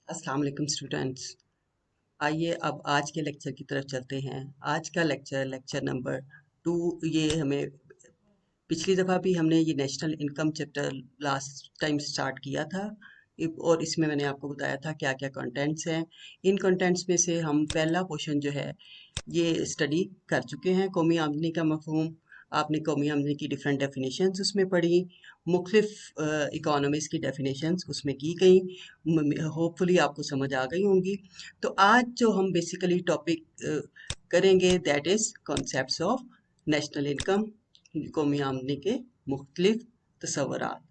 अस्सलाम वालेकुम स्टूडेंट्स। आइए अब आज के लेक्चर की तरफ चलते हैं। आज का लेक्चर नंबर 2। ये हमें पिछली दफ़ा भी हमने ये national income chapter last time start किया था। और इसमें मैंने आपको बताया था क्या क्या कंटेंट्स हैं। इन कंटेंट्स में से हम पहला पोर्शन जो है ये स्टडी कर चुके हैं। कौमी आमदनी का मफहूम, आपने कौमी आमदनी की डिफरेंट डेफिनेशंस उसमें पढ़ी, मुख्तलिफ इकोनॉमीज़ की डेफिनेशंस उसमें की गई। होपफुली आपको समझ आ गई होंगी। तो आज जो हम बेसिकली टॉपिक करेंगे that is concepts of national income, कौमी आमदनी के मुख्तलिफ तस्वुरात।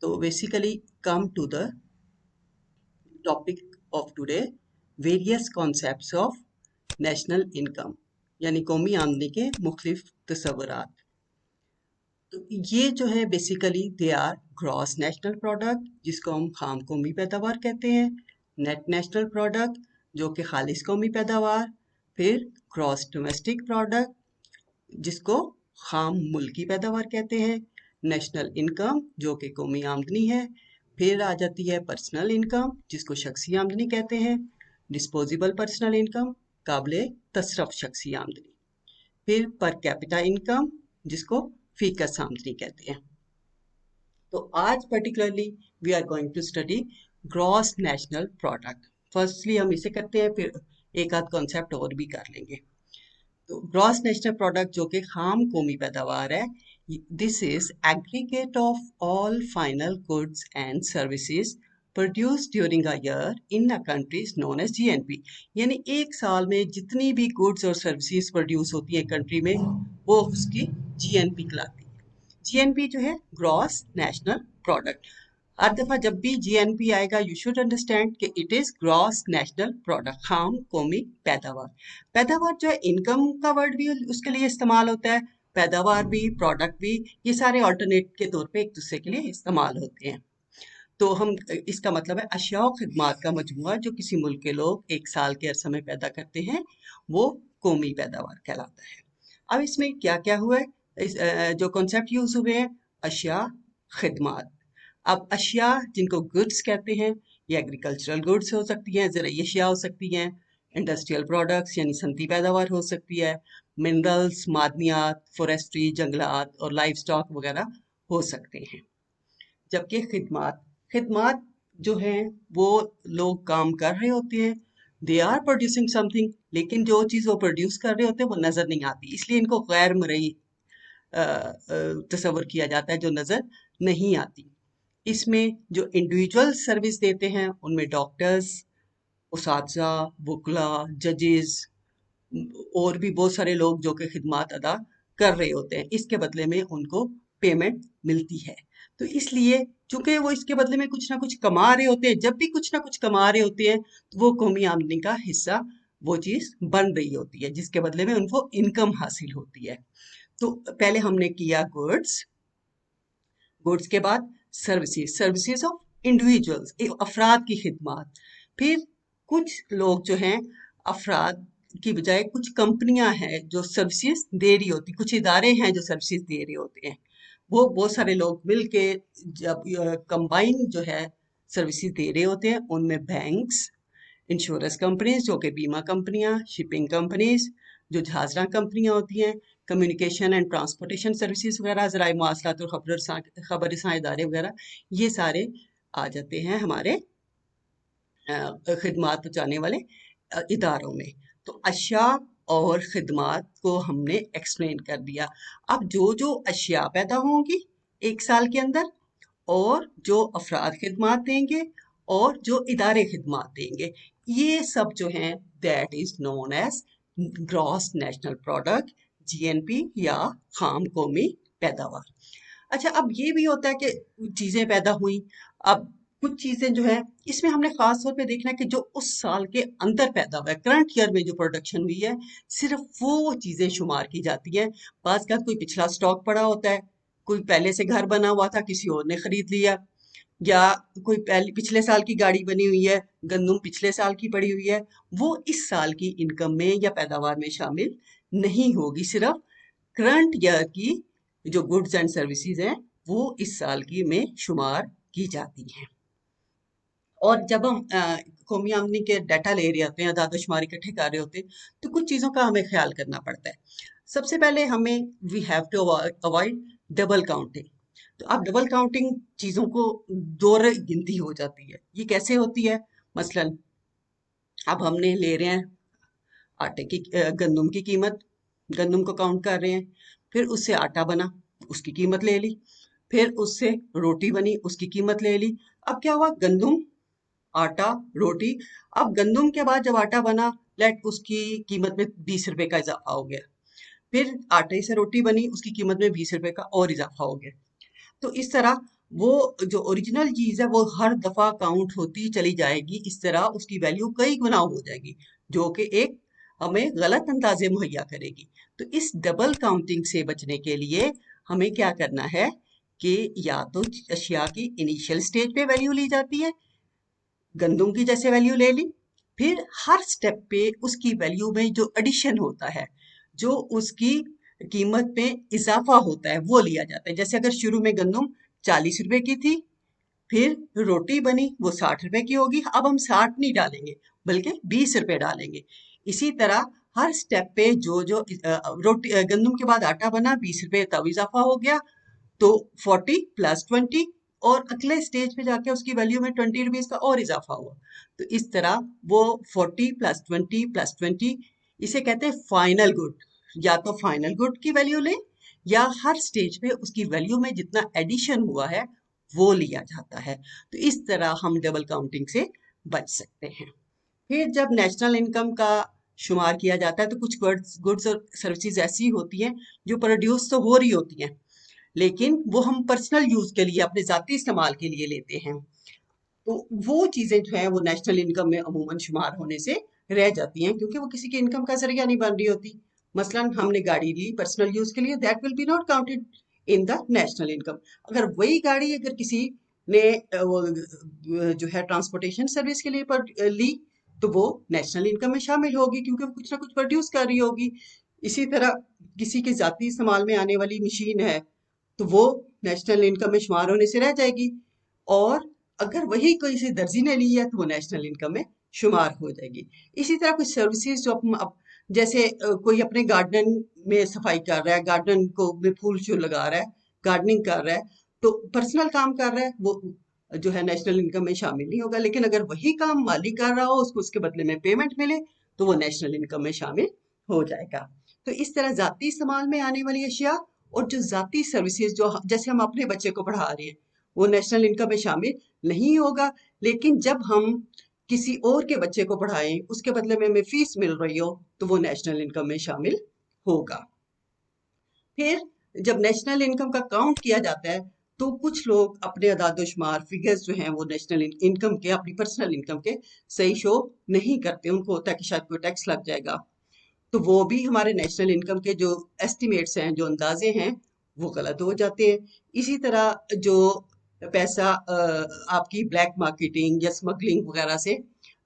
तो basically come to the topic of today, various concepts of national income यानी कौमी आमदनी के मुख्तलिफ तस्वुरात। तो ये जो है basically they are gross national product जिसको हम खाम कौमी पैदावार कहते हैं, नेट नेशनल प्रोडक्ट जो कि खालिस कौमी पैदावार, फिर ग्रॉस डोमेस्टिक प्रोडक्ट जिसको खाम मुल्की पैदावार कहते हैं, नेशनल इनकम जो कि कौमी आमदनी है, फिर आ जाती है पर्सनल इनकम जिसको शख्सी आमदनी कहते हैं, डिस्पोजेबल पर्सनल इनकम काबिले तसरफ शख्सी आमदनी, फिर पर कैपिटा इनकम जिसको फीकस आमदनी कहते हैं। तो आज particularly we are going to study gross national product. Firstly हम इसे करते हैं, फिर एक आध कॉन्सेप्ट और भी कर लेंगे। तो ग्रॉस नेशनल प्रोडक्ट जो कि खाम कौमी पैदावार है, this is aggregate of all final goods and services produce during a year in a country is known as GNP. यानी एक साल में जितनी भी गुड्स और सर्विसेज प्रोड्यूस होती है कंट्री में वो उसकी जीएनपी कहलाती है। जीएनपी जो है ग्रॉस नेशनल प्रोडक्ट। हर दफा जब भी जीएनपी आएगा यू शुड अंडरस्टैंड कि it is gross national product, खाम कौमी पैदावार। पैदावार जो है इनकम का वर्ड भी उसके लिए इस्तेमाल होता है, पैदावार भी प्रोडक्ट भी, ये सारे ऑल्टरनेट के तौर पे एक दूसरे के लिए इस्तेमाल होते हैं। तो हम इसका मतलब है अशिया और खिदमात का मजमुआ जो किसी मुल्क के लोग एक साल के अरसे में पैदा करते हैं वो कौमी पैदावार कहलाता है। अब इसमें क्या क्या हुआ है, जो कॉन्सेप्ट यूज हुए हैं, अशिया, खिदमात। अब अशिया जिनको गुड्स कहते हैं, ये एग्रीकल्चरल गुड्स हो सकती हैं, ज़राई अशिया हो सकती हैं, इंडस्ट्रियल प्रोडक्ट्स यानी सनती पैदावार हो सकती है, मिनरल्स, मादनियात, फॉरेस्ट्री, जंगलात और लाइव स्टॉक वगैरह हो सकते हैं। जबकि खिदमात, खिदमात जो हैं वो लोग काम कर रहे होते हैं, दे आर प्रोड्यूसिंग समथिंग, लेकिन जो चीज़ वो प्रोड्यूस कर रहे होते हैं वो नज़र नहीं आती, इसलिए इनको गैर मरई तस्वर किया जाता है जो नज़र नहीं आती। इसमें जो इंडिविजुअल सर्विस देते हैं उनमें डॉक्टर्स, उसातिज़ा, वकला, जजेस और भी बहुत सारे लोग जो कि खिदमात अदा कर रहे होते हैं, इसके बदले में उनको पेमेंट मिलती है। तो इसलिए चूंकि वो इसके बदले में कुछ ना कुछ कमा रहे होते हैं, जब भी कुछ ना कुछ कमा रहे होते हैं तो वो कौमी आमदनी का हिस्सा वो चीज़ बन रही होती है जिसके बदले में उनको इनकम हासिल होती है। तो पहले हमने किया गुड्स, गुड्स के बाद सर्विसेज, सर्विसेज ऑफ इंडिविजुअल्स, अफराद की खिदमत। फिर कुछ लोग जो हैं अफराद की बजाय कुछ कंपनियां हैं जो सर्विसेज दे रही होती, कुछ इदारे हैं जो सर्विसेज दे रहे होते हैं, वो बहुत सारे लोग मिल के जब कंबाइन जो है सर्विसेज दे रहे होते हैं, उनमें बैंक्स, इंश्योरेंस कंपनीज जो कि बीमा कंपनियां, शिपिंग कंपनीज जो जहाजरां कंपनियां होती हैं, कम्युनिकेशन एंड ट्रांसपोर्टेशन सर्विसेज वगैरह, ज़राए मवासलात और खबर रसां इदारे वगैरह, ये सारे आ जाते हैं हमारे खिदमात पहुँचाने वाले इदारों में। तो अशिया और खिदमात को हमने एक्सप्लेन कर दिया। अब जो जो अशिया पैदा होंगी एक साल के अंदर, और जो अफराद खिदमात देंगे और जो इदारे खिदमात देंगे, ये सब जो हैं that is known as gross national product, GNP या खाम कौमी पैदावार। अच्छा, अब ये भी होता है कि चीजें पैदा हुई, अब कुछ चीजें जो है इसमें हमने खास तौर पे देखना है कि जो उस साल के अंदर पैदा हुआ है, करंट ईयर में जो प्रोडक्शन हुई है, सिर्फ वो चीजें शुमार की जाती हैं। बाज़ का कोई पिछला स्टॉक पड़ा होता है, कोई पहले से घर बना हुआ था किसी और ने खरीद लिया, या कोई पहले पिछले साल की गाड़ी बनी हुई है, गंदुम पिछले साल की पड़ी हुई है, वो इस साल की इनकम में या पैदावार में शामिल नहीं होगी। सिर्फ करंट ईयर की जो गुड्स एंड सर्विसेज हैं वो इस साल की में शुमार की जाती हैं। और जब हम कौमी आमदनी के डाटा ले रहे होते हैं, आदादोशुमार इकट्ठे कर रहे होते हैं, तो कुछ चीज़ों का हमें ख्याल करना पड़ता है। सबसे पहले हमें we have to avoid double counting. तो अब डबल काउंटिंग चीज़ों को दोहरे गिनती हो जाती है। ये कैसे होती है? मसलन अब हमने ले रहे हैं आटे की गंदम की कीमत, गंदम को काउंट कर रहे हैं, फिर उससे आटा बना, उसकी कीमत ले ली, फिर उससे रोटी बनी, उसकी कीमत ले ली। अब क्या हुआ? गंदम, आटा, रोटी। अब गंदम के बाद जब आटा बना, लेट उसकी कीमत में 20 रुपए का इजाफा हो गया। फिर आटे से रोटी बनी, उसकी कीमत में 20 रुपए का और इजाफा हो गया। तो इस तरह वो जो ओरिजिनल चीज है वो हर दफा काउंट होती चली जाएगी। इस तरह उसकी वैल्यू कई गुना हो जाएगी, जो कि एक हमें गलत अंदाजे मुहैया करेगी। तो इस डबल काउंटिंग से बचने के लिए हमें क्या करना है कि या तो अशिया की इनिशियल स्टेज पे वैल्यू ली जाती है, गंदम की जैसे वैल्यू ले ली, फिर हर स्टेप पे उसकी वैल्यू में जो एडिशन होता है, जो उसकी कीमत में इजाफा होता है, वो लिया जाता है। जैसे अगर शुरू में गंदम 40 रुपए की थी, फिर रोटी बनी, वो 60 रुपए की होगी। अब हम 60 नहीं डालेंगे, बल्कि 20 रुपए डालेंगे। इसी तरह हर स्टेप पे जो जो रोटी गंदम के बाद आटा बना, 20 रुपए तब इजाफा हो गया, तो 40 + 20, और अगले स्टेज पे जाके उसकी वैल्यू में 20 रुपीज का और इजाफा हुआ। तो इस तरह वो 40 + 20 + 20, इसे कहते हैं फाइनल गुड। या तो फाइनल गुड की वैल्यू लें, या हर स्टेज पे उसकी वैल्यू में जितना एडिशन हुआ है वो लिया जाता है। तो इस तरह हम डबल काउंटिंग से बच सकते हैं। फिर जब नेशनल इनकम का शुमार किया जाता है, तो कुछ गुड्स और सर्विसेज ऐसी होती हैं जो प्रोड्यूस तो हो रही होती हैं, लेकिन वो हम पर्सनल यूज के लिए, अपने जाती इस्तेमाल के लिए लेते हैं। तो वो चीजें जो है वो नेशनल इनकम में अमूमन शुमार होने से रह जाती हैं, क्योंकि वो किसी की इनकम का जरिया नहीं बन रही होती। मसलन हमने गाड़ी ली पर्सनल यूज के लिए, that will B not counted in the national income. अगर वही गाड़ी अगर किसी ने जो है ट्रांसपोर्टेशन सर्विस के लिए ली, तो वो नेशनल इनकम में शामिल होगी, क्योंकि वो कुछ ना कुछ प्रोड्यूस कर रही होगी। इसी तरह किसी के जाती इस्तेमाल में आने वाली मशीन है, तो वो नेशनल इनकम में शुमार होने से रह जाएगी। और अगर वही कोई से दर्जी ने ली है, तो वो नेशनल इनकम में शुमार हो जाएगी। इसी तरह कुछ सर्विसेज जो जैसे कोई अपने गार्डन में सफाई कर रहा है, गार्डन को में फूल शूल लगा रहा है, गार्डनिंग कर रहा है, तो पर्सनल काम कर रहा है, वो जो है नेशनल इनकम में शामिल नहीं होगा। लेकिन अगर वही काम माली कर रहा हो, उसको उसके बदले में पेमेंट मिले, तो वो नेशनल इनकम में शामिल हो जाएगा। तो इस तरह जाती इस्तेमाल में आने वाली अशिया और जो जाती सर्विसेज, जो जैसे हम अपने बच्चे को पढ़ा रहे हैं, वो नेशनल इनकम में शामिल नहीं होगा। लेकिन जब हम किसी और के बच्चे को पढ़ाएं, उसके बदले में हमें फीस मिल रही हो, तो वो नेशनल इनकम में शामिल होगा। फिर जब नेशनल इनकम का काउंट किया जाता है, तो कुछ लोग अपने अदादोशुमार फिगर्स जो हैं वो नेशनल इनकम के, अपनी पर्सनल इनकम के सही शो नहीं करते। उनको होता है कि शायद कोई टैक्स लग जाएगा, तो वो भी हमारे नेशनल इनकम के जो एस्टिमेट्स हैं, जो अंदाजे हैं, वो गलत हो जाते हैं। इसी तरह जो पैसा आपकी ब्लैक मार्केटिंग या स्मगलिंग वगैरह से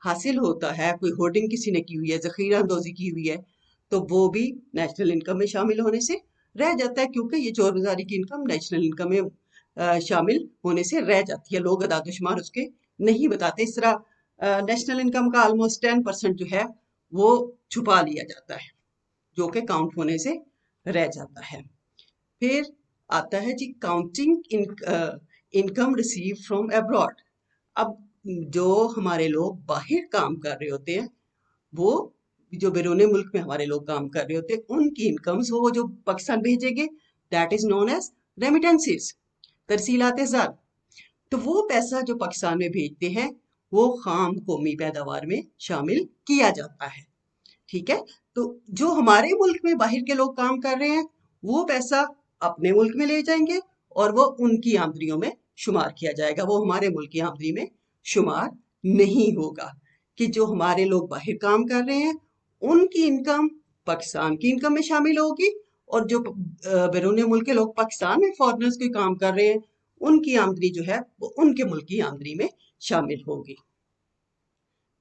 हासिल होता है, कोई होर्डिंग किसी ने की हुई है, जखीरा अंदोजी की हुई है, तो वो भी नेशनल इनकम में शामिल होने से रह जाता है, क्योंकि ये चोर बाजारी की इनकम नेशनल इनकम में शामिल होने से रह जाती है। लोग अदादोशुमार उसके नहीं बताते। इस तरह नेशनल इनकम का ऑलमोस्ट 10% जो है वो छुपा लिया जाता है, जो कि काउंट होने से रह जाता है। फिर आता है जी counting income receive from abroad. अब जो हमारे लोग बाहर काम कर रहे होते हैं, वो जो बैरून मुल्क में हमारे लोग काम कर रहे होते हैं, उनकी इनकम्स वो जो पाकिस्तान भेजेंगे, that is known as remittances, तरसीलात ज़र। तो वो पैसा जो पाकिस्तान में भेजते हैं, वो खाम कौमी पैदावार में शामिल किया जाता है। ठीक है? तो जो हमारे मुल्क में बाहर के लोग काम कर रहे हैं, वो पैसा अपने मुल्क में ले जाएंगे और वो उनकी आमदनियों में शुमार किया जाएगा। वो हमारे मुल्क की आमदनी में शुमार नहीं होगा। कि जो हमारे लोग बाहर काम कर रहे हैं, उनकी इनकम पाकिस्तान की इनकम में शामिल होगी, और जो बैरून मुल्क के लोग पाकिस्तान में फॉरेनर्स के काम कर रहे हैं, उनकी आमदनी जो है वो उनके मुल्क की आमदनी में शामिल होगी।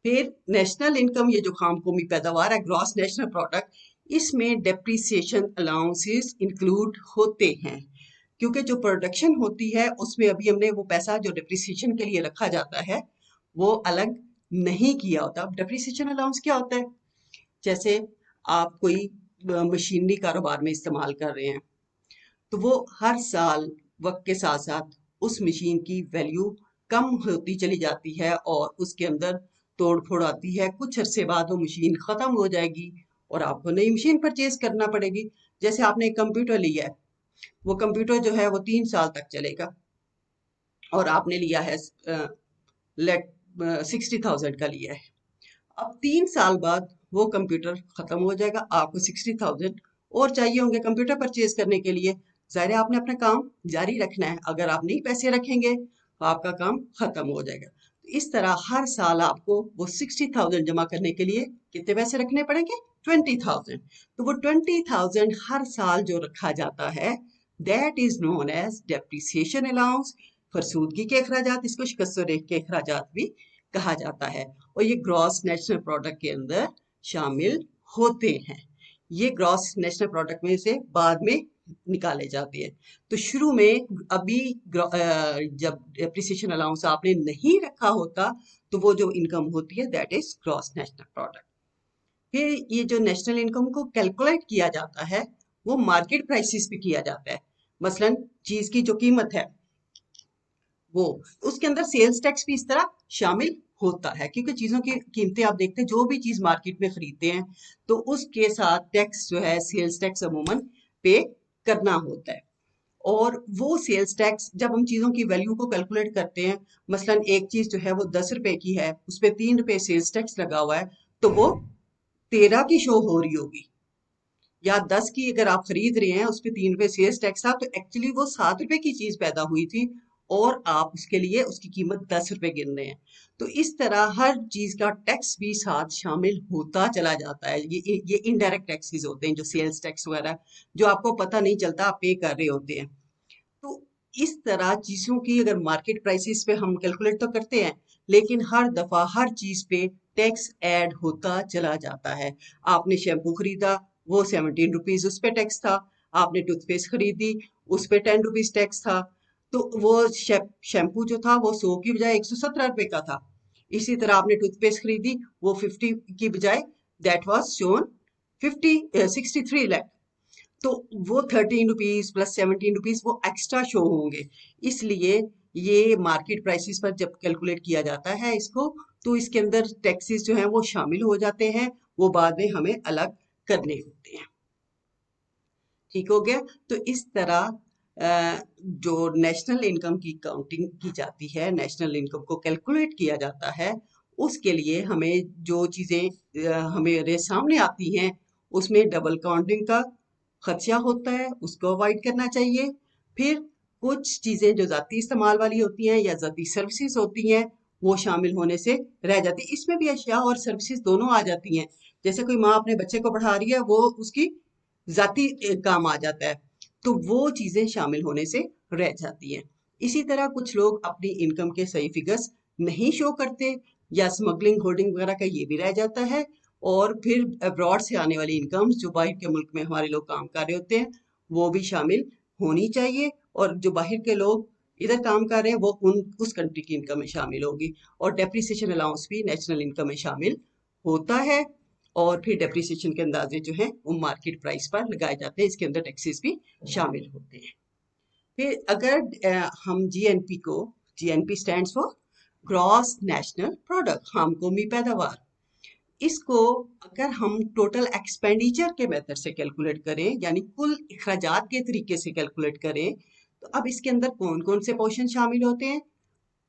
फिर नेशनल इनकम, ये जो खाम कौमी पैदावार है, ग्रॉस नेशनल प्रोडक्ट, इसमें डेप्रिसिएशन अलाउंसेस इंक्लूड होते हैं, क्योंकि जो प्रोडक्शन होती है उसमें अभी हमने वो पैसा जो डेप्रिसिएशन के लिए रखा जाता है, वो अलग नहीं किया होता। अब डेप्रिसिएशन अलाउंस क्या होता है? जैसे आप कोई मशीनरी कारोबार में इस्तेमाल कर रहे हैं, तो वो हर साल वक्त के साथ साथ उस मशीन की वैल्यू कम होती चली जाती है और उसके अंदर तोड़ फोड़ आती है। कुछ अरसे बाद वो मशीन खत्म हो जाएगी और आपको नई मशीन परचेज करना पड़ेगी। जैसे आपने एक कंप्यूटर लिया है, वो कंप्यूटर जो है वो 3 साल तक चलेगा और आपने लिया है लेट 60,000 का लिया है। अब 3 साल बाद वो कंप्यूटर खत्म हो जाएगा, आपको 60,000 और चाहिए होंगे कंप्यूटर परचेज करने के लिए। जाहिर है आपने अपना काम जारी रखना है, अगर आप नहीं पैसे रखेंगे तो आपका काम खत्म हो जाएगा। तो इस तरह हर साल आपको वो 60,000 जमा करने के लिए कितने पैसे रखने पड़ेंगे? 20,000। तो वो 20,000 हर साल जो रखा जाता है, that is known as depreciation allowance. फरसूदगी के अखराजात, इसको शिकस्त रेख के अखराजात भी कहा जाता है और ये ग्रॉस नेशनल प्रोडक्ट के अंदर शामिल होते हैं। ये ग्रॉस नेशनल प्रोडक्ट में से बाद में निकाले जाते हैं। तो शुरू में अभी जब डेप्रिसिएशन अलाउंस आपने नहीं रखा होता, तो वो जो इनकम होती है that is gross national product. फिर ये जो नेशनल इनकम को कैलकुलेट किया जाता है, वो मार्केट प्राइसेस पे किया जाता है। मसलन चीज की जो कीमत है वो, उसके अंदर सेल्स टैक्स भी इस तरह शामिल होता है, क्योंकि चीजों की कीमतें आप देखते हैं, जो भी चीज मार्केट में खरीदते हैं तो उसके साथ टैक्स जो है सेल्स टैक्स अमूमन पे करना होता है। और वो सेल्स टैक्स जब हम चीजों की वैल्यू को कैलकुलेट करते हैं, मसलन एक चीज जो है वो 10 रुपए की है, उस पर 3 रुपए सेल्स टैक्स लगा हुआ है, तो वो 13 की शो हो रही होगी। या 10 की अगर आप खरीद रहे हैं, उस पे 3 रुपए सेल्स टैक्स था, तो एक्चुअली वो 7 रुपए की चीज पैदा हुई थी और आप उसके लिए उसकी कीमत 10 रुपए गिन रहे हैं। तो इस तरह हर चीज का टैक्स भी साथ शामिल होता चला जाता है। ये इनडायरेक्ट टैक्सेस होते हैं, जो सेल्स टैक्स वगैरह, जो आपको पता नहीं चलता, आप पे कर रहे होते हैं। तो इस तरह चीजों की अगर मार्केट प्राइसेस पे हम कैलकुलेट तो करते हैं, लेकिन हर दफा हर चीज पे टैक्स ऐड होता चला जाता है। आपने शैम्पू खरीदा, वो 17 रुपीज उस पे टैक्स था। आपने टूथपेस्ट खरीदी, उस पे 10 रुपीज टैक्स था। तो वो शैम्पू जो था वो 100 की बजाय 117 रुपए का था। इसी तरह आपने टूथपेस्ट खरीदी, वो 50 की बजाय दैट वॉज शोन 63 लैख। तो वो 13 रुपीज प्लस 17 रुपीज वो एक्स्ट्रा शो होंगे। इसलिए ये मार्केट प्राइसेस पर जब कैलकुलेट किया जाता है इसको, तो इसके अंदर टैक्सेस जो हैं वो शामिल हो जाते हैं, वो बाद में हमें अलग करने होते हैं। ठीक हो गया? तो इस तरह जो नेशनल इनकम की काउंटिंग की जाती है, नेशनल इनकम को कैलकुलेट किया जाता है, उसके लिए हमें जो चीज़ें हमारे सामने आती हैं, उसमें डबल काउंटिंग का खदशा होता है, उसको अवॉइड करना चाहिए। फिर कुछ चीज़ें जो ज़ाती इस्तेमाल वाली होती हैं या ज़ाती सर्विसेज होती हैं, वो शामिल होने से रह जाती है। इसमें भी अशिया और सर्विसेज दोनों आ जाती हैं। जैसे कोई माँ अपने बच्चे को पढ़ा रही है, वो उसकी ज़ाती काम आ जाता है, तो वो चीज़ें शामिल होने से रह जाती हैं। इसी तरह कुछ लोग अपनी इनकम के सही फिगर्स नहीं शो करते, या स्मगलिंग होर्डिंग वगैरह का ये भी रह जाता है। और फिर अब्रॉड से आने वाली इनकम्स जो बाहर के मुल्क में हमारे लोग काम कर रहे होते हैं, वो भी शामिल होनी चाहिए। और जो बाहर के लोग इधर काम कर रहे हैं, वो उस कंट्री की इनकम में शामिल होगी। और डेप्रिसिएशन अलाउंस भी नेशनल इनकम में शामिल होता है। और फिर डेप्रिसिएशन के अंदाजे जो हैं वो मार्केट प्राइस पर लगाए जाते हैं, इसके अंदर टैक्सेस भी शामिल होते हैं। फिर अगर हम जीएनपी को, GNP stands for gross national product, हम कौमी पैदावार, इसको अगर हम टोटल एक्सपेंडिचर के मेथड से कैलकुलेट करें, यानी कुल अखराजात के तरीके से कैलकुलेट करें, तो अब इसके अंदर कौन कौन से पोर्शन शामिल होते हैं?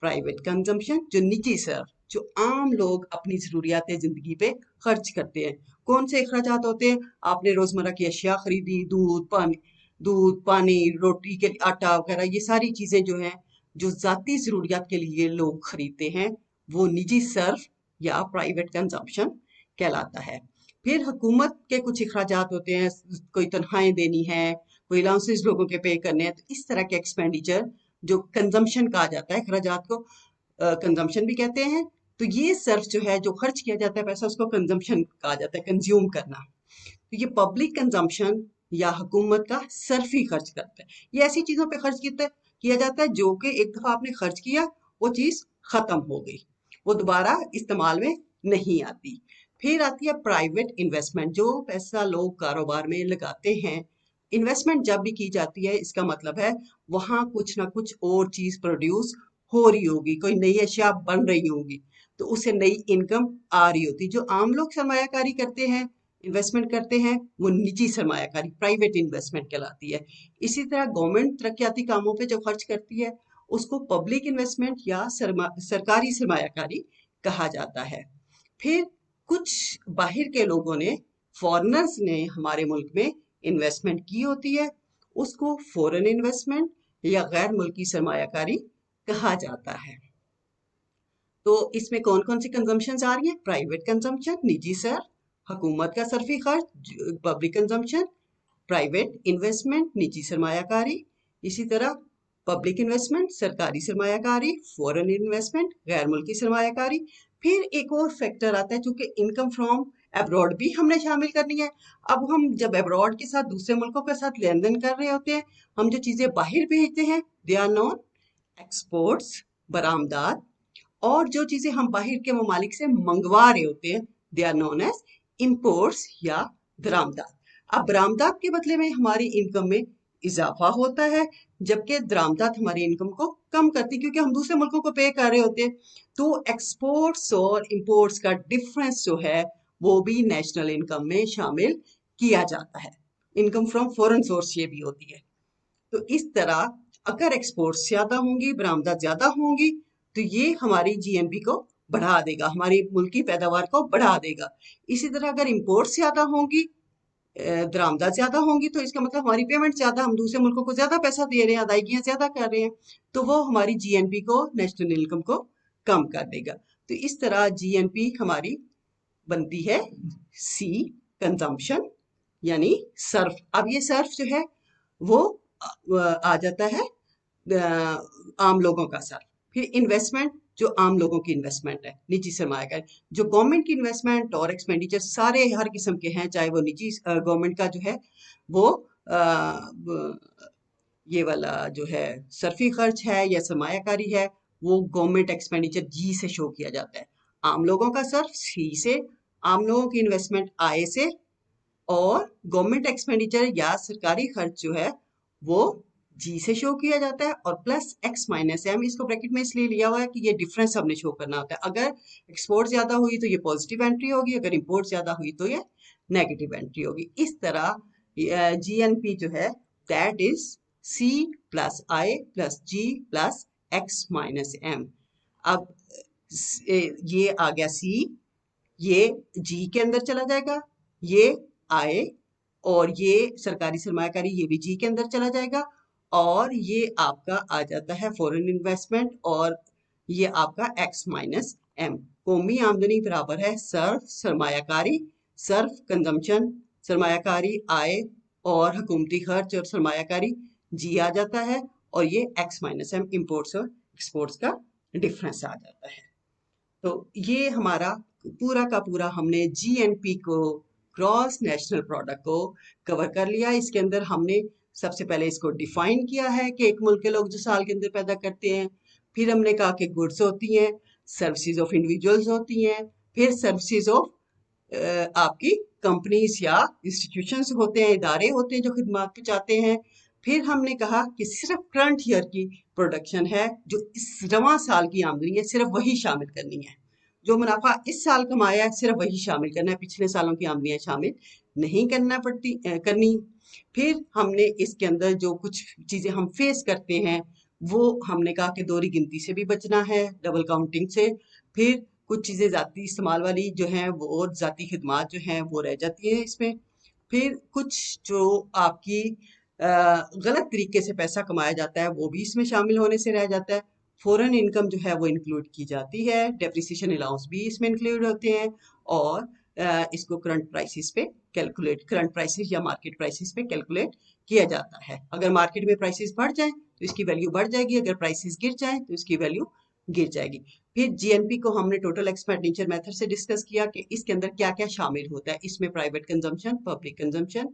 प्राइवेट कंजम्पशन, जो निजी सर्फ, जो आम लोग अपनी जरूरियात जिंदगी पे खर्च करते हैं। कौन से अखराजात होते हैं? आपने रोजमर्रा की अशिया खरीदी, दूध पानी, रोटी के लिए आटा वगैरह, ये सारी चीजें जो हैं, जो जाती जरूरियात के लिए लोग खरीदते हैं, वो निजी सर्फ या प्राइवेट कंजम्पशन कहलाता है। फिर हुकूमत के कुछ अखराजात होते हैं, कोई तनख्वाहें देनी है, कोई अलाउंसेस लोगों के पे करने हैं, तो इस तरह के एक्सपेंडिचर जो कंजम्पशन कहा जाता है, अखराजात को कंजम्पशन भी कहते हैं। तो ये सर्फ जो है, जो खर्च किया जाता है पैसा, उसको कंजम्पशन कहा जाता है, कंज्यूम करना। तो ये पब्लिक कंजम्पशन या हुकूमत का सर्फी खर्च करता है। ये ऐसी चीजों पे खर्च किया जाता है जो कि एक दफा आपने खर्च किया, वो चीज खत्म हो गई, वो दोबारा इस्तेमाल में नहीं आती। फिर आती है प्राइवेट इन्वेस्टमेंट, जो पैसा लोग कारोबार में लगाते हैं। इन्वेस्टमेंट जब भी की जाती है, इसका मतलब है वहां कुछ ना कुछ और चीज प्रोड्यूस हो रही होगी, कोई नई अशिया बन रही होगी, तो उससे नई इनकम आ रही होती। जो आम लोग सरमायाकारी करते हैं, इन्वेस्टमेंट करते हैं, वो निजी सरमायाकारी, प्राइवेट इन्वेस्टमेंट कहलाती है। इसी तरह गवर्नमेंट तरक्याती कामों पे जो खर्च करती है, उसको पब्लिक इन्वेस्टमेंट या सरकारी सरमायाकारी कहा जाता है। फिर कुछ बाहर के लोगों ने, फॉरेनर्स ने हमारे मुल्क में इन्वेस्टमेंट की होती है, उसको फॉरेन इन्वेस्टमेंट या गैर मुल्की सरमायाकारी कहा जाता है। तो इसमें कौन कौन सी कंजम्पशन आ रही है? प्राइवेट कंजम्पशन, निजी सर, हुकूमत का सरफी खर्च, पब्लिक कंजम्पशन, प्राइवेट इन्वेस्टमेंट, निजी सरमायाकारी, इसी तरह पब्लिक इन्वेस्टमेंट, सरकारी सरमायाकारी, फॉरेन इन्वेस्टमेंट, गैर मुल्की सरमायाकारी। फिर एक और फैक्टर आता है, चूंकि इनकम फ्रॉम अब्रॉड भी हमने शामिल करनी है। अब हम जब अब्रॉड के साथ, दूसरे मुल्कों के साथ लेन देन कर रहे होते हैं, हम जो चीजें बाहर भेजते हैं, दे आर नॉन एक्सपोर्ट्स, बरामदात। और जो चीजें हम बाहर के ममालिक से मंगवा रहे होते हैं, they are known as imports या दरामदात। अब बरामदात के बदले में हमारी इनकम में इजाफा होता है, जबकि दरामदात हमारी इनकम को कम करती, क्योंकि हम दूसरे मुल्कों को पे कर रहे होते हैं। तो एक्सपोर्ट्स और इम्पोर्ट्स का डिफरेंस जो है, वो भी नेशनल इनकम में शामिल किया जाता है। इनकम फ्रॉम फॉरेन सोर्स ये भी होती है। तो इस तरह अगर एक्सपोर्ट्स ज्यादा होंगी, बरामदात ज्यादा होंगी, तो ये हमारी जीएनपी को बढ़ा देगा, हमारी मुल्क की पैदावार को बढ़ा देगा। इसी तरह अगर इम्पोर्ट्स ज्यादा होंगी, दरामदात ज्यादा होंगी, तो इसका मतलब हमारी पेमेंट ज्यादा, हम दूसरे मुल्कों को ज्यादा पैसा दे रहे हैं, अदायगियां ज्यादा कर रहे हैं, तो वो हमारी जीएनपी को, नेशनल इनकम को कम कर देगा। तो इस तरह जीएनपी हमारी बनती है सी, कंजम्पशन, यानी सर्फ। अब ये सर्फ जो है वो आ जाता है आम लोगों का सर्फ। फिर इन्वेस्टमेंट, जो आम लोगों की इन्वेस्टमेंट है, निजी सरमायाकारी। जो गवर्नमेंट की इन्वेस्टमेंट और एक्सपेंडिचर सारे हर किस्म के हैं, चाहे वो निजी गवर्नमेंट का जो है वो ये वाला जो है सरफी खर्च है या सरमायाकारी है, वो गवर्नमेंट एक्सपेंडिचर जी से शो किया जाता है। आम लोगों का सर्फ सी से, आम लोगों की इन्वेस्टमेंट आई से, और गवर्नमेंट एक्सपेंडिचर या सरकारी खर्च जो है वो जी से शो किया जाता है, और प्लस एक्स माइनस एम, इसको ब्रैकेट में इसलिए लिया हुआ है कि ये डिफरेंस हमने शो करना होता है। अगर एक्सपोर्ट ज्यादा हुई तो ये पॉजिटिव एंट्री होगी, अगर इंपोर्ट ज्यादा हुई तो ये नेगेटिव एंट्री होगी। इस तरह जीएनपी जो है, that is C plus I plus G plus X minus M. अब ये आ गया सी, ये जी के अंदर चला जाएगा, ये आए, और ये सरकारी सरमायाकारी ये भी जी के अंदर चला जाएगा, और ये आपका आ जाता है फॉरेन इन्वेस्टमेंट, और ये आपका एक्स माइनस एम। कौमी आमदनी बराबर है सर्फ सरमायाकारी, सर्फ कंजम्पशन, सरमायाकारी आय, और हुकूमती खर्च और सरमायाकारी जी आ जाता है, और ये एक्स माइनस एम इम्पोर्ट्स और एक्सपोर्ट्स का डिफरेंस आ जाता है। तो ये हमारा पूरा का पूरा हमने जीएनपी को, ग्रॉस नेशनल प्रोडक्ट को कवर कर लिया। इसके अंदर हमने सबसे पहले इसको डिफाइन किया है कि एक मुल्क के लोग जो साल के अंदर पैदा करते हैं। फिर हमने कहा कि गुड्स होती हैं, सर्विसेज ऑफ इंडिविजुअल्स होती हैं, फिर सर्विसेज ऑफ आपकी कंपनीज या इंस्टीट्यूशंस होते हैं, इदारे होते हैं जो खिदमत पहुंचाते हैं। फिर हमने कहा कि सिर्फ करंट ईयर की प्रोडक्शन है, जो इस रवां साल की आमदनी है, सिर्फ वही शामिल करनी है। जो मुनाफा इस साल कमाया है, सिर्फ वही शामिल करना है, पिछले सालों की आमदनियां शामिल नहीं करनी। फिर हमने इसके अंदर जो कुछ चीजें हम फेस करते हैं, वो हमने कहा कि दोहरी गिनती से भी बचना है, डबल काउंटिंग से। फिर कुछ चीजें जाती इस्तेमाल वाली जो हैं वो, और जाती खिदमात जो हैं वो रह जाती हैं इसमें। फिर कुछ जो आपकी गलत तरीके से पैसा कमाया जाता है, वो भी इसमें शामिल होने से रह जाता है। फॉरेन इनकम जो है वो इंक्लूड की जाती है, डेप्रिसिएशन अलाउंस भी इसमें इंक्लूड होते हैं, और इसको करंट प्राइसेस पे कैलकुलेट, करंट प्राइसेस या मार्केट प्राइसेस पे कैलकुलेट किया जाता है। अगर मार्केट में प्राइसेस बढ़ जाए तो इसकी वैल्यू बढ़ जाएगी, अगर प्राइसेस गिर जाए तो इसकी वैल्यू गिर जाएगी। फिर जीएनपी को हमने टोटल एक्सपेंडिचर मेथड से डिस्कस किया कि इसके अंदर क्या क्या शामिल होता है। इसमें प्राइवेट कंजम्पशन, पब्लिक कंजम्पशन,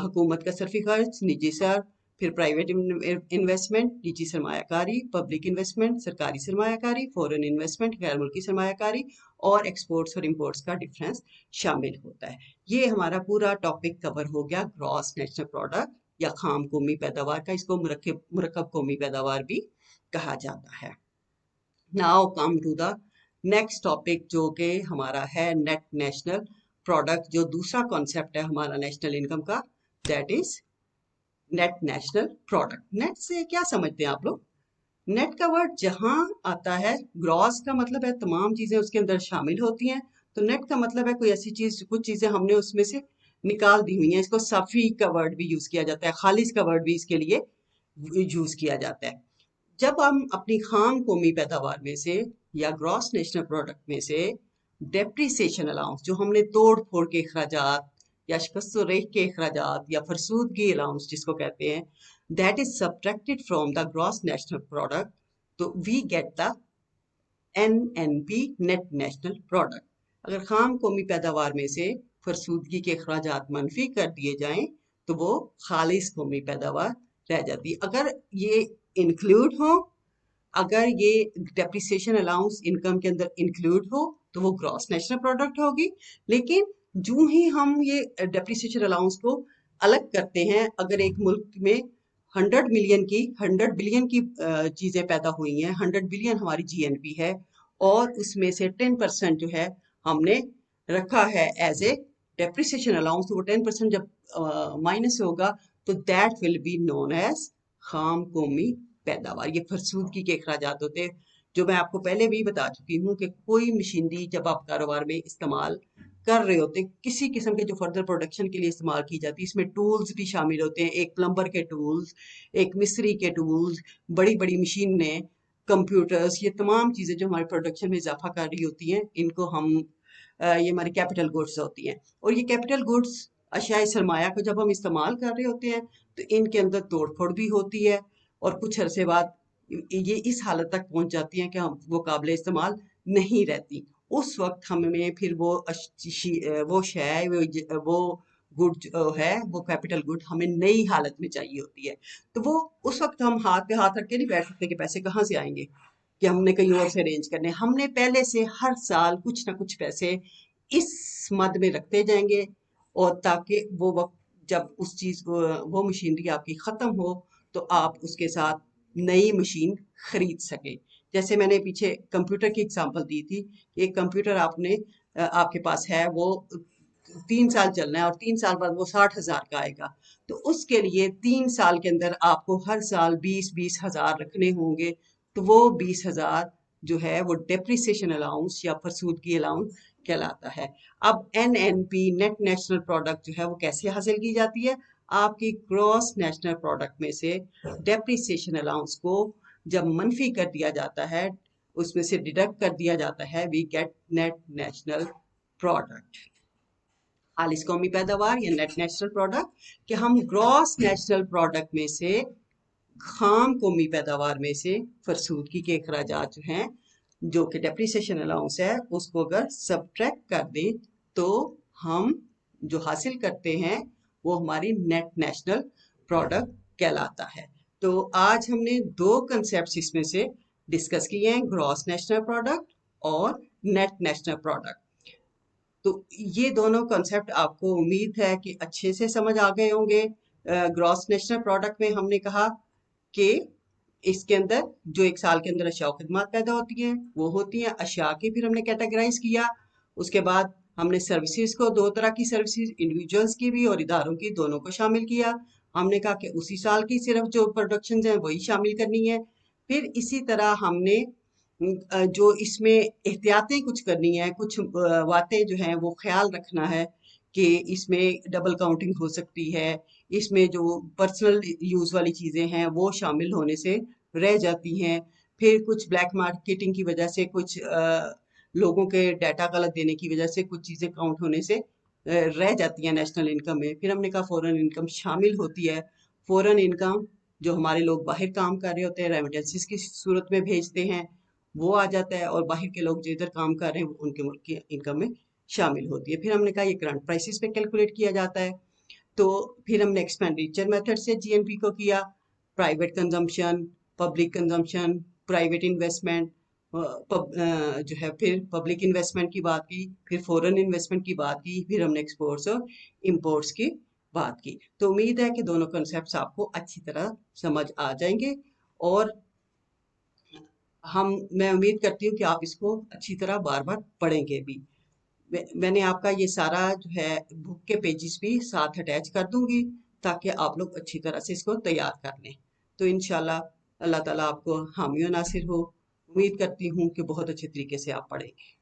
हुकूमत का सरफी खर्च, निजी सर, फिर प्राइवेट इन्वेस्टमेंट, निजी सरमायाकारी, पब्लिक इन्वेस्टमेंट, सरकारी सरमायाकारी, फॉरेन इन्वेस्टमेंट, गैर मुल्की सरमायाकारी, और एक्सपोर्ट्स और इंपोर्ट्स का डिफरेंस शामिल होता है। ये हमारा पूरा टॉपिक कवर हो गया ग्रॉस नेशनल प्रोडक्ट या खाम कौमी पैदावार का। इसको मुरक्कब कौमी पैदावार भी कहा जाता है। Now come to the next topic जो कि हमारा है नेट नेशनल प्रोडक्ट, जो दूसरा कॉन्सेप्ट है हमारा नेशनल इनकम का, that is net national product. Net से क्या समझते हैं आप लोग? नेट का वर्ड जहां आता है, ग्रॉस का मतलब है तमाम चीजें उसके अंदर शामिल होती हैं, तो नेट का मतलब है कोई ऐसी चीज, कुछ चीजें हमने उसमें से निकाल दी हुई हैं। इसको सफी का वर्ड भी यूज किया जाता है, खालिज का वर्ड भी इसके लिए यूज किया जाता है। जब हम अपनी खाम कौमी पैदावार में से या ग्रॉस नेशनल प्रोडक्ट में से डेप्रिसिएशन अलाउंस, जो हमने तोड़ फोड़ के अखराजात या शिकस्त रेख के अखराजात या फरसूदगी अलाउंस जिसको कहते हैं, that is subtracted from the gross national product, तो we get the NNP, net national product. अगर खाम कौमी पैदावार में से फरसूदगी के अखराजात मनफी कर दिए जाएं तो वो खालिस कौमी पैदावार रह जाती है। अगर ये इंक्लूड हो, अगर ये डेप्रिसिएशन अलाउंस इनकम के अंदर इंक्लूड हो तो वो ग्रॉस नेशनल प्रोडक्ट होगी। लेकिन जो ही हम ये डेप्रिसिएशन अलाउंस को अलग करते हैं, अगर एक मुल्क में 100 बिलियन की चीजें पैदा हुई हैं, 100 बिलियन हमारी GNP है, और उसमें से 10% जो है हमने रखा है एज ए डेप्रिसिएशन अलाउंस, तो वो 10% जब माइनस होगा तो that will be known as खाम कौमी पैदावार। ये फरसूदगी के अखराजात होते हैं, जो मैं आपको पहले भी बता चुकी हूँ कि कोई मशीनरी जब आप कारोबार में इस्तेमाल कर रहे होते, किसी किस्म के जो फर्दर प्रोडक्शन के लिए इस्तेमाल की जाती है, इसमें टूल्स भी शामिल होते हैं, एक प्लम्बर के टूल्स, एक मिस्त्री के टूल्स, बड़ी बड़ी मशीनें, कंप्यूटर्स, ये तमाम चीज़ें जो हमारे प्रोडक्शन में इजाफा कर रही होती हैं, इनको हम ये हमारी कैपिटल गुड्स होती हैं। और ये कैपिटल गुड्स अशियाए सरमाया को जब हम इस्तेमाल कर रहे होते हैं तो इनके अंदर तोड़ फोड़ भी होती है, और कुछ अरसे बाद ये इस हालत तक पहुंच जाती हैं कि हम वो काबिल इस्तेमाल नहीं रहती। उस वक्त हमें फिर वो शय, वो गुड है, वो कैपिटल गुड हमें नई हालत में चाहिए होती है। तो वो उस वक्त हम हाथ पे हाथ रख के नहीं बैठ सकते कि पैसे कहाँ से आएंगे, कि हमने कहीं और से अरेंज करने। हमने पहले से हर साल कुछ ना कुछ पैसे इस मद में रखते जाएंगे, और ताकि वो वक्त जब उस चीज को, वो मशीनरी आपकी खत्म हो, तो आप उसके साथ नई मशीन खरीद सके। जैसे मैंने पीछे कंप्यूटर की एग्जांपल दी थी, एक कंप्यूटर आपके पास है, वो 3 साल चलना है और 3 साल बाद वो 60,000 का आएगा, तो उसके लिए 3 साल के अंदर आपको हर साल 20-20 हजार रखने होंगे। तो वो 20 हजार जो है वो डेप्रिसिएशन अलाउंस या फरसूदगी अलाउंस कहलाता है। अब NNP, नेट नेशनल प्रोडक्ट जो है वो कैसे हासिल की जाती है? आपकी ग्रॉस नेशनल प्रोडक्ट में से डेप्रिसिएशन अलाउंस को जब मनफी कर दिया जाता है, उसमें से डिडक्ट कर दिया जाता है, we get net national product. खालिस कौमी पैदावार या नेट नेशनल प्रोडक्ट, कि हम ग्रॉस नेशनल प्रोडक्ट में से खाम कौमी पैदावार में से फरसूदगी के अखराजात जो हैं, जो कि डेप्रिसिएशन अलाउंस है, उसको अगर सब्ट्रैक्ट कर दें तो हम जो हासिल करते हैं वो हमारी नेट नेशनल प्रोडक्ट कहलाता है। तो आज हमने दो कंसेप्ट इसमें से डिस्कस किए हैं, ग्रॉस नेशनल प्रोडक्ट और नेट नेशनल प्रोडक्ट। तो ये दोनों कंसेप्ट आपको उम्मीद है कि अच्छे से समझ आ गए होंगे। ग्रॉस नेशनल प्रोडक्ट में हमने कहा कि इसके अंदर जो एक साल के अंदर अशिया खदमात पैदा होती हैं वो होती हैं। अशिया की फिर हमने कैटेगराइज किया। उसके बाद हमने सर्विसेज को, दो तरह की सर्विसेज, इंडिविजुअल्स की भी और इदारों की, दोनों को शामिल किया। हमने कहा कि उसी साल की सिर्फ जो प्रोडक्शन हैं वही शामिल करनी है। फिर इसी तरह हमने जो इसमें एहतियातें कुछ करनी है, कुछ बातें जो हैं वो ख्याल रखना है कि इसमें डबल काउंटिंग हो सकती है, इसमें जो पर्सनल यूज वाली चीजें हैं वो शामिल होने से रह जाती हैं। फिर कुछ ब्लैक मार्केटिंग की वजह से, कुछ लोगों के डाटा गलत देने की वजह से कुछ चीजें काउंट होने से रह जाती हैं नेशनल इनकम में। फिर हमने कहा फॉरेन इनकम शामिल होती है। फॉरेन इनकम जो हमारे लोग बाहर काम कर रहे होते हैं, रेमिटेंसेस की सूरत में भेजते हैं, वो आ जाता है, और बाहर के लोग जो इधर काम कर रहे हैं उनके मुल्क की इनकम में शामिल होती है। फिर हमने कहा ये करंट प्राइसेस पे कैलकुलेट किया जाता है। तो फिर हमने एक्सपेंडिचर मेथड से जीएनपी को किया, private consumption, public consumption, private investment, जो है फिर पब्लिक इन्वेस्टमेंट की बात की, फिर फॉरेन इन्वेस्टमेंट की बात की, फिर हमने एक्सपोर्ट्स और इम्पोर्ट्स की बात की। तो उम्मीद है कि दोनों कॉन्सेप्ट्स आपको अच्छी तरह समझ आ जाएंगे, और मैं उम्मीद करती हूँ कि आप इसको अच्छी तरह बार बार पढ़ेंगे भी। मैंने आपका ये सारा जो है बुक के पेजेस भी साथ अटैच कर दूंगी, ताकि आप लोग अच्छी तरह से इसको तैयार कर लें। तो इंशाल्लाह अल्लाह ताला आपको हामी और नासिर हो। उम्मीद करती हूँ कि बहुत अच्छे तरीके से आप पढ़ेंगे।